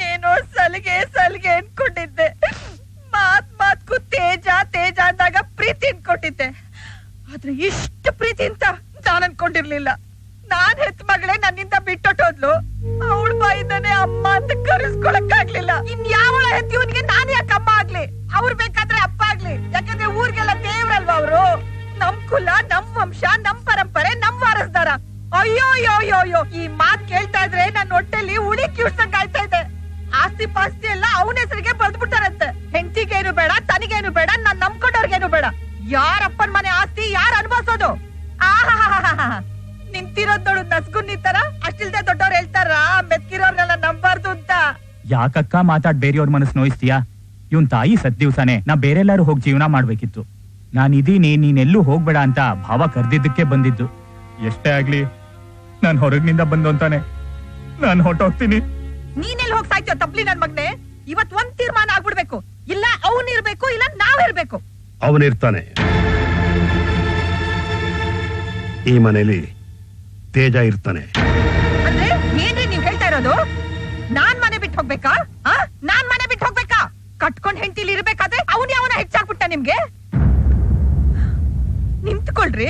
ಏನೋ ಸಲಿಗೆ ಸಲಿಗೆ ಅನ್ಕೊಂಡಿದ್ದೆ. ಮಾತ್ಗೂ ತೇಜ ತೇಜ ಅಂದಾಗ ಪ್ರೀತಿ ಅನ್ಕೊಂಡಿದ್ದೆ. ಆದ್ರೆ ಇಷ್ಟು ಪ್ರೀತಿ ಅಂತ ನಾನ್ ಅನ್ಕೊಂಡಿರ್ಲಿಲ್ಲ. ನಾನ್ ಹೆತ್ ಮಗಳೇ ನನ್ನಿಂದ ಬಿಟ್ಟೊಟ್ಟೋದ್ಲು. ಅವಳ ಬಾಯಿಂದಾನೆ ಅಮ್ಮ ಅಂತ ಕರೆಸ್ಕೊಳಕ್ಕಾಗ್ಲಿಲ್ಲ. ಇನ್ಯಾವಳ ಹೆತ್ತಿವನಿಗೆ ನಾನ್ ಯಾಕೆ ಅಮ್ಮ ಆಗ್ಲಿ? ಅವ್ರು ಬೇಕಾದ್ರೆ ಅಪ್ಪ ಆಗ್ಲಿ. ಯಾಕಂದ್ರೆ ಊರ್ಗೆಲ್ಲ ದೇವ್ರಲ್ವಾ ಅವರು. ನಮ್ ಕುಲ, ನಮ್ ವಂಶ, ನಮ್ ಪರಂಪರೆ, ನಮ್ ವಾರಸ್ದಾರ. ಅಯ್ಯೋ ಅಯ್ಯೋ ಅಯ್ಯೋ ಅಯ್ಯೋ, ಈ ಮಾತ್ ಕೇಳ್ತಾ ಇದ್ರೆ ನನ್ನ ಹೊಟ್ಟೆಲಿ ಉಳಿ ಕಿಡ್ಸಂಗ್ ಆಯ್ತಾ ಇದೆ. ಆಸ್ತಿ ಪಾಸ್ತಿ ಎಲ್ಲ ಅವನ ಹೆಸರಿಗೆ ಬರ್ದ್ಬಿಟ್ಟಾರಂತೆ. ಹೆಂಡತಿಗೇನು ಬೇಡ, ತನಿಗೇನು ಬೇಡ, ನಾನ್ ನಂಬ್ಕೊಂಡವ್ರಿಗೇನು ಬೇಡ. ಯಾರಪ್ಪನ್ ಮನೆ ಆಸ್ತಿ ಯಾರು ಅನುಭವಿಸೋದು? ನಿಂತಿರೋದ್ ನೋಡು ನಸ್ಗುನ್ನಿ ತರ. ಅಷ್ಟಿಲ್ದೆ ದೊಡ್ಡವ್ರು ಹೇಳ್ತಾರ ಮೆತ್ಕಿರೋರ್ನೆಲ್ಲ ನಂಬಾರ್ದು ಅಂತ. ಯಾಕಕ್ಕ ಮಾತಾಡ್ ಬೇರೆಯವ್ರ ಮನಸ್ಸು ನೋಯಿಸ್ತೀಯಾ? ಇವನ್ ತಾಯಿ ಸತ್ ದಿವ್ಸಾನೆ ನಾ ಬೇರೆಲ್ಲಾರು ಹೋಗಿ ಜೀವನ ಮಾಡ್ಬೇಕಿತ್ತು. ನಾನಿದೀನಿ, ನೀನೆಲ್ಲೂ ಹೋಗ್ಬೇಡ ಅಂತ ಭಾವ ಕರ್ದಿದ್ದಕ್ಕೆ ಬಂದಿದ್ದು. ಎಷ್ಟೇ ಆಗ್ಲಿ ನಾನ್ ಹೊರಗಿನಿಂದ ಬಂದು ಅಂತಾನೆ ನಾನ್ ಹೊರಟೋಗ್ತೀನಿ. ನೀನೆಲ್ಲಿ ಹೋಗ್ ಸಾಯ್ತೀಯ ತಪ್ಲಿ ನನ್ ಮಗ್ನೆ? ಇವತ್ ಒಂದ್ ತೀರ್ಮಾನ ಆಗ್ಬಿಡ್ಬೇಕು. ಇಲ್ಲ ಅವನಿರ್ಬೇಕು, ಇಲ್ಲ ನಾವಿರ್ಬೇಕು. ಅವನಿರ್ತಾನೆ. ಈ ಮನೇಲಿ ತೇಜ ಇರ್ತಾನೆ. ಅಂದ್ರೆ ಏನ್ರಿ ನೀವ್ ಹೇಳ್ತಾ ಇರೋದು? ನಾನ್ ಮನೆ ಬಿಟ್ಟು ಹೋಗ್ಬೇಕಾ? ನಾನ್ ಮನೆ ಬಿಟ್ಟು ಹೋಗ್ಬೇಕಾ? ಕಟ್ಕೊಂಡ್ ಹೆಂಡತಿಲಿ ಇರ್ಬೇಕಾದ್ರೆ ಅವನ್ ಯಾವನ ಹೆಚ್ಚಾಗ್ಬಿಟ್ಟ ನಿಮ್ಗೆ? ನಿಂತ್ಕೊಳ್ರಿ,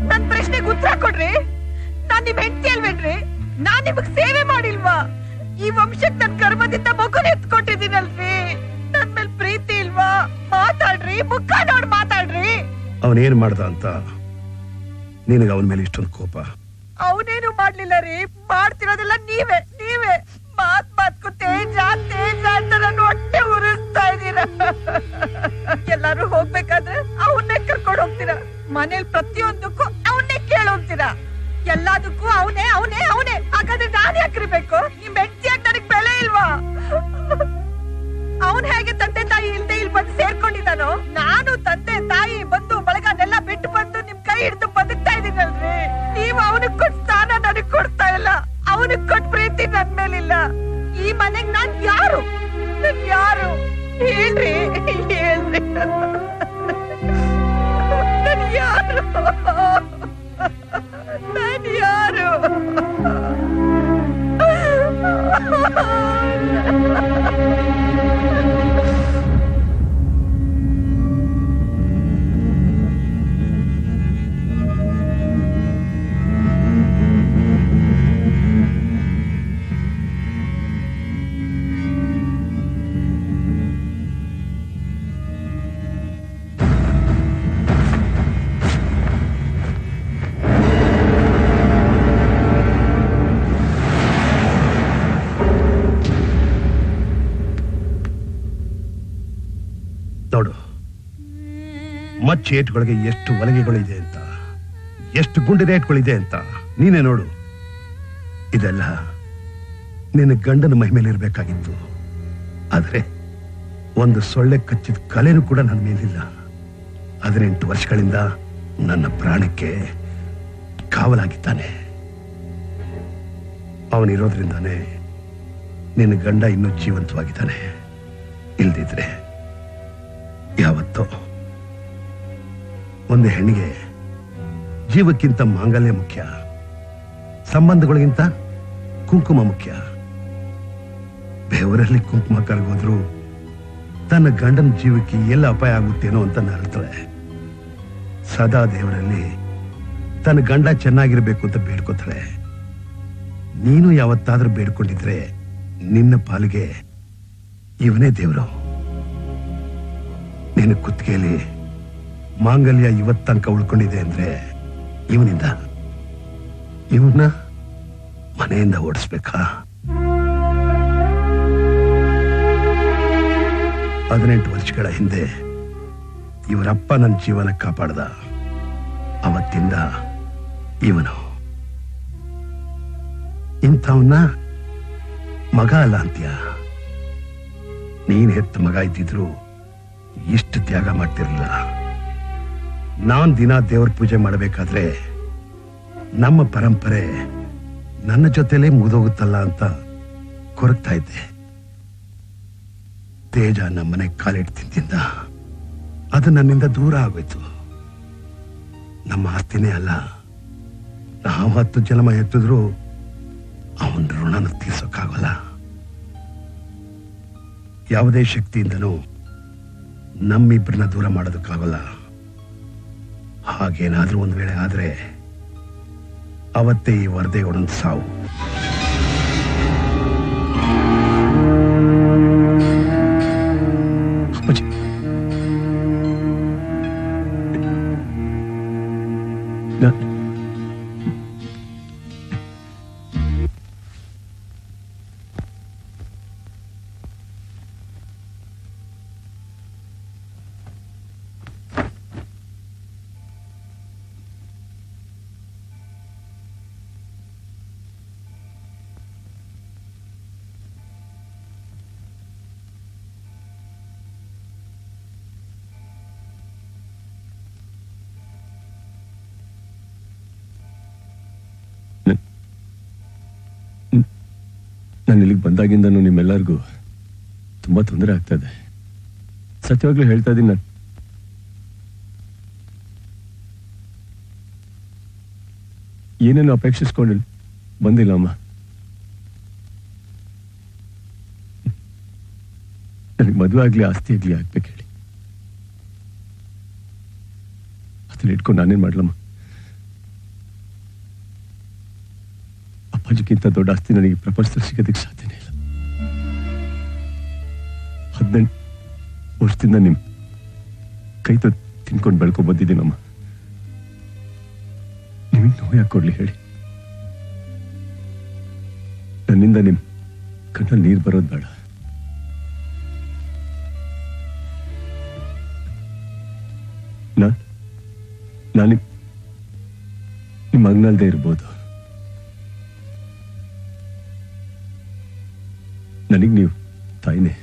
ನನ್ ಪ್ರಶ್ನೆಗೆ ಉತ್ತರ ಕೊಡ್ರಿ. ನಾನ್ ನಿಮ್ ಹೆಂಡತಿ ಅಲ್ವೇನ್ರಿ? ನಾನ್ ನಿಮಗ್ ಸೇವೆ ಮಾಡಿಲ್ವಾ? ಈ ವಂಶಕ್ ನನ್ ಕರ್ಮದಿಂದ ಮಗುನ ಎತ್ಕೊಟ್ಟಿದ್ದೀನಲ್ರಿ. ನನ್ ಮೇಲ್ ಪ್ರೀತಿ ಇಲ್ವಾ? ಮಾತಾಡ್ರಿ, ಮುಖ ನೋಡ್ ಮಾತಾಡ್ರಿ. ಅವನೇನ್ ಮಾಡ್ದ ಅಂತ ನಿನಗ ಅವನ ಮೇಲೆ ಇಷ್ಟೊಂದು ಕೋಪ? ಅವನೇನು ಮಾಡ್ಲಿಲ್ಲ ರೀ. ಮಾಡ್ತಿರೋದೆಲ್ಲ ನೀವೇ. ಮಾತ್ಗೂ ತೇಜ ತೇಜ ಅಂತ ನನ್ನ ಹೊಟ್ಟೆ ಉರಿಸ್ತಾ ಇದ್ದೀರಾ. ಎಲ್ಲಾರು ಹೋಗ್ಬೇಕಾದ್ರೆ ಅವನ್ನೇ ಕರ್ಕೊಂಡು ಹೋಗ್ತೀರಾ. ಮನೇಲಿ ಪ್ರತಿಯೊಂದಕ್ಕೂ ಅವನ್ನೇ ಕೇಳೋಗ್ತೀರಾ. ಎಲ್ಲದಕ್ಕೂ ಅವನೇ. ಹಾಗಾದ್ರೆ ನಾನ್ ಯಾಕಿರ್ಬೇಕು? ನಿಮ್ ಹೆಂಡತಿಯಾಗಿ ನನಗ್ ಬೆಲೆ ಇಲ್ವಾ? ಅವನ್ ಹೇಗೆ ತಂದೆ ತಾಯಿ ಇಲ್ದೆ ಇಲ್ಲಿ ಬಂದು ಸೇರ್ಕೊಂಡಿದ್ದಾನೋ, ನಾನು ತಂದೆ ತಾಯಿ ಬಂದು ಬಳಗನೆಲ್ಲ ಬಿಟ್ಟು ಬಂದು ನಿಮ್ ಕೈ ಹಿಡಿದು ಬದುಕ್ತಾ ಇದೀನಲ್ರಿ. ನೀವು ಅವನಿಗೆ ಕೊಟ್ಟ ಸ್ಥಾನ ನನಗ್ ಕೊಡ್ತಾ ಇಲ್ಲ. ಅವನಿಗೆ ಕೊಟ್ಟ ಪ್ರೀತಿ ನನ್ ಮೇಲಿಲ್ಲ. ಈ ಮನೆಗ್ ನಾನ್ ಯಾರು? ಹೇಳ್ರಿ ನನ್ ಯಾರು? ನೋಡು, ಮಚ್ಚೇಟ್ಗಳಿಗೆ ಎಷ್ಟು ಒಲಗೆಗಳಿದೆ ಅಂತ, ಎಷ್ಟು ಗುಂಡಿರೇಟ್ಗಳಿದೆ ಅಂತ ನೀನೇ ನೋಡು. ಇದೆಲ್ಲ ನಿನ್ನ ಗಂಡನ ಮಹಿಮೇಲಿರ್ಬೇಕಾಗಿತ್ತು. ಆದ್ರೆ ಒಂದು ಸೊಳ್ಳೆ ಕಚ್ಚಿದ ಕಲೆನೂ ಕೂಡ ನನ್ನ ಮೇಲಿಲ್ಲ. 18 ವರ್ಷಗಳಿಂದ ನನ್ನ ಪ್ರಾಣಕ್ಕೆ ಕಾವಲಾಗಿದ್ದಾನೆ. ಅವನಿರೋದ್ರಿಂದಾನೇ ನಿನ್ನ ಗಂಡ ಇನ್ನೂ ಜೀವಂತವಾಗಿದ್ದಾನೆ. ಇಲ್ದಿದ್ರೆ ಯಾವತ್ತೋ ಒಂದು ಹೆಣ್ಣಿಗೆ ಜೀವಕ್ಕಿಂತ ಮಾಂಗಲ್ಯ ಮುಖ್ಯ, ಸಂಬಂಧಗಳಿಗಿಂತ ಕುಂಕುಮ ಮುಖ್ಯ. ಬೆವರಲ್ಲಿ ಕುಂಕುಮ ಕರಗೋದ್ರು ತನ್ನ ಗಂಡನ ಜೀವಕ್ಕೆ ಎಲ್ಲ ಅಪಾಯ ಆಗುತ್ತೇನೋ ಅಂತ ನರಳ್ತಾಳೆ. ಸದಾ ದೇವರಲ್ಲಿ ತನ್ನ ಗಂಡ ಚೆನ್ನಾಗಿರ್ಬೇಕು ಅಂತ ಬೇಡ್ಕೋತಾಳೆ. ನೀನು ಯಾವತ್ತಾದ್ರೂ ಬೇಡ್ಕೊಂಡಿದ್ರೆ ನಿನ್ನ ಪಾಲಿಗೆ ಇವನೇ ದೇವರು. ನಿನ್ನ ಕುತ್ತಿಗೆಯಲ್ಲಿ ಮಾಂಗಲ್ಯ ಇವತ್ತು ತನಕ ಉಳ್ಕೊಂಡಿದೆ ಅಂದ್ರೆ ಇವನಿಂದ. ಇವನ್ನ ಮನೆಯಿಂದ ಓಡಿಸ್ಬೇಕಾ? 18 ವರ್ಷಗಳ ಹಿಂದೆ ಇವರಪ್ಪ ನನ್ನ ಜೀವನ ಕಾಪಾಡ್ದ. ಅವತ್ತಿಂದ ಇವನು ಇಂಥವನ್ನ ಮಗ ಅಲ್ಲ ಅಂತ್ಯ. ನೀನ್ ಹೆತ್ತ ಮಗ ಇದ್ದಿದ್ರು ಇಷ್ಟು ತ್ಯಾಗ ಮಾಡ್ತಿರ್ಲಿಲ್ಲ. ನಾನ್ ದಿನ ದೇವ್ರ ಪೂಜೆ ಮಾಡಬೇಕಾದ್ರೆ ನಮ್ಮ ಪರಂಪರೆ ನನ್ನ ಜೊತೆಲೇ ಮುಗಿದೋಗುತ್ತಲ್ಲ ಅಂತ ಕೊರಗ್ತಾ ಇದ್ದೆ. ತೇಜ ನಮ್ಮನೆ ಕಾಲಿಡ್ತಿದ್ದಿಂದ ಅದು ನನ್ನಿಂದ ದೂರ ಆಗೋಯ್ತು. ನಮ್ಮ ಆಸ್ತಿನೇ ಅಲ್ಲ. ನಾವು 10 ಜನ್ಮ ಎತ್ತಿದ್ರು ಅವನ ಋಣನ ತೀರ್ಸೋಕ್ಕಾಗಲ್ಲ. ಯಾವುದೇ ಶಕ್ತಿಯಿಂದನೂ ನಮ್ಮಿಬ್ಬರನ್ನ ದೂರ ಮಾಡೋದಕ್ಕಾಗಲ್ಲ. ಹಾಗೇನಾದ್ರೂ ಒಂದ್ ವೇಳೆ ಆದ್ರೆ ಅವತ್ತೇ ಈ ವರದೇಗೌಡನ ಸಾವು. ಅಪ್ಪಾಜಿ, ನಾನು ಇಲ್ಲಿಗೆ ಬಂದಾಗಿಂದನೂ ನಿಮ್ಮೆಲ್ಲರಿಗೂ ತುಂಬಾ ತೊಂದರೆ ಆಗ್ತಾ ಇದೆ. ಸತ್ಯವಾಗ್ಲೂ ಹೇಳ್ತಾ ಇದ್ದೀನಿ, ನಾನು ಏನೇನು ಅಪೇಕ್ಷಿಸ್ಕೊಂಡಿಲ್ಲ ಬಂದಿಲ್ಲ ಅಮ್ಮ. ನನಗೆ ಮದುವೆ ಆಗ್ಲಿ ಆಸ್ತಿ ಆಗ್ಲಿ ಆಗ್ಬೇಕು ಹೇಳಿ, ಅದನ್ನ ಇಟ್ಕೊಂಡು ನಾನೇನ್ ಮಾಡ್ಲಮ್ಮ. ಅಪ್ಪಾಜಿಗಿಂತ ದೊಡ್ಡ ಆಸ್ತಿ ನನಗೆ ಪ್ರಪಂಚದಲ್ಲಿ ಸಿಗೋದಕ್ಕೆ ಸಾಧ್ಯನೇ ಇಲ್ಲ. 18 ವರ್ಷದಿಂದ ನಿಮ್ ಕೈ ತಿನ್ಕೊಂಡು ಬೆಳ್ಕೊಂಡ್ ಬಂದಿದ್ದೀನಮ್ಮ. ನಿಮಗೆ ನೋವು ಯಾಕೆ ಕೊಡ್ಲಿ ಹೇಳಿ? ನನ್ನಿಂದ ನಿಮ್ ಕಣ್ಣಲ್ಲಿ ನೀರು ಬರೋದು ಬೇಡ. ನಾನು ನಿಮ್ಮ ಮಗನಲ್ದೇ ಇರ್ಬೋದು, ನನಗೆ ನೀವು ತಾಯಿನೇ.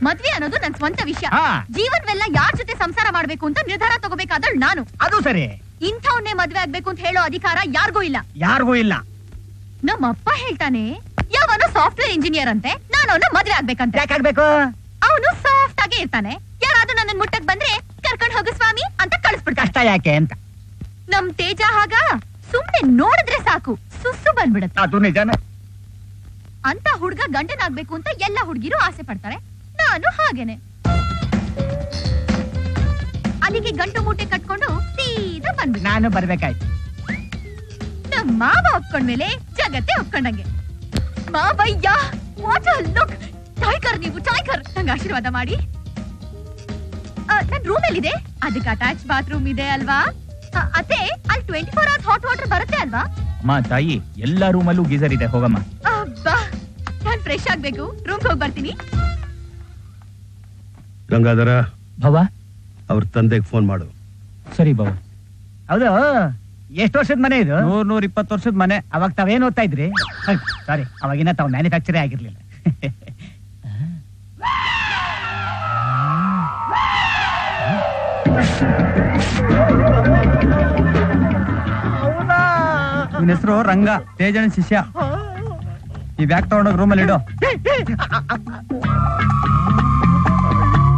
ಮದ್ವೆ ಅನ್ನೋದು ನನ್ ಸ್ವಂತ ವಿಷಯ. ಜೀವನವೆಲ್ಲ ಯಾರ್ ಜೊತೆ ಸಂಸಾರ ಮಾಡ್ಬೇಕು ಅಂತ ನಿರ್ಧಾರ ತಗೋಬೇಕಾದಳು ನಾನು. ಅದು ಸರಿ. ಇಂಥವನ್ನೇ ಮದ್ವೆ ಆಗ್ಬೇಕು ಅಂತ ಹೇಳೋ ಅಧಿಕಾರ ಯಾರಿಗೂ ಇಲ್ಲ. ಯಾರಿಗೂ ಇಲ್ಲ. ನಮ್ಮಪ್ಪ ಹೇಳ್ತಾನೆ, ಯಾವನು ಸಾಫ್ಟ್ವೇರ್ ಇಂಜಿನಿಯರ್ ಅಂತೆ, ನಾನು ಅವನ ಮದ್ವೆ ಆಗ್ಬೇಕಂತೆ. ಯಾಕಾಗ್ಬೇಕು? ಅವನು ಸಾಫ್ಟ್ ಆಗೇ ಇರ್ತಾನೆ. ಯಾರಾದ್ರೂ ನನ್ನ ಮುಟ್ಟಕ್ ಬಂದ್ರೆ ಕರ್ಕೊಂಡ್ ಹೋಗು ಸ್ವಾಮಿ ಅಂತ ಕಳಿಸ್ಬಿಡ್ತಾನೆ. ಕಷ್ಟ ಯಾಕೆ ಅಂತ. ನಮ್ ತೇಜ ಹಾಗ ಸುಮ್ನೆ ನೋಡಿದ್ರೆ ಸಾಕು ಸುಸ್ಸು ಬಂದ್ಬಿಡುತ್ತೆ. ಅದು ನಿಜಾನೇ. ಅಂತ ಹುಡ್ಗ ಗಂಡನಾಗ್ಬೇಕು ಅಂತ ಎಲ್ಲ ಹುಡ್ಗಿರು ಆಸೆ ಪಡ್ತಾರೆ. ನಾನು ಹಾಗೇನೆ. ಅಲ್ಲಿಗೆ ಗಂಟು ಮೂಟೆ ಕಟ್ಕೊಂಡು ಸೀದಾ ಬಂದ್ಬಿಟ್ಟು ನಾನು ಬರ್ಬೇಕಾಯ್ತು. ನಮ್ಮ ಮಾವ ಒಪ್ಕೊಂಡ್ಮೇಲೆ ಜಗತ್ತೇ ಒಪ್ಕೊಂಡಂಗೆ. ಮಾವಯ್ಯ, ವಾಟ್ ಅ ಲುಕ್! ಟೈಗರ್ ನೀವು, ಟೈಗರ್! ನಂಗೆ ಆಶೀರ್ವಾದ ಮಾಡಿ. ನನ್ ರೂಮ್ ಎಲ್ಲಿದೆ? ಅದಕ್ಕೆ ಅಟ್ಯಾಚ್ ಬಾತ್ರೂಮ್ ಇದೆ ಅಲ್ವಾ? ಅತ್ತೆ, ಅಲ್ಲಿ 24 hours ಹಾಟ್ ವಾಟರ್ ಬರುತ್ತೆ ಅಲ್ವಾ? ಮಾ ತಾಯಿ, ಎಲ್ಲಾ ರೂಮಲ್ಲೂ ಗೀಸರ್ ಇದೆ, ಹೋಗಮ್ಮ. ಅಬ್ಬಾ, ನಾನ್ ಫ್ರೆಶ್ ಆಗ್ಬೇಕು, ರೂಮ್ಗೆ ಹೋಗಿ ಬರ್ತೀನಿ. ಗಂಗಾಧರ, ಭವ, ಅವ್ರ ತಂದೆಗೆ ಫೋನ್ ಮಾಡು. ಸರಿ ಭವ. ಹೌದು, ಎಷ್ಟು ವರ್ಷದ ಮನೆ ಇದು? 120 ವರ್ಷದ ಮನೆ. ಅವಾಗ ತಾವೇನ್ ಓದ್ತಾ ಇದ್ರಿ? ಸಾರಿ, ಅವಾಗಿನ ತಾವ್ ಮ್ಯಾನುಫ್ಯಾಕ್ಚರೇ ಆಗಿರ್ಲಿಲ್ಲ. ನಿನ್ನ ಹೆಸರು ರಂಗ, ತೇಜನ ಶಿಷ್ಯ. ಈ ಬ್ಯಾಗ್ ತಗೊಂಡೋಗಿ ರೂಮಲ್ಲಿ ಇಡು.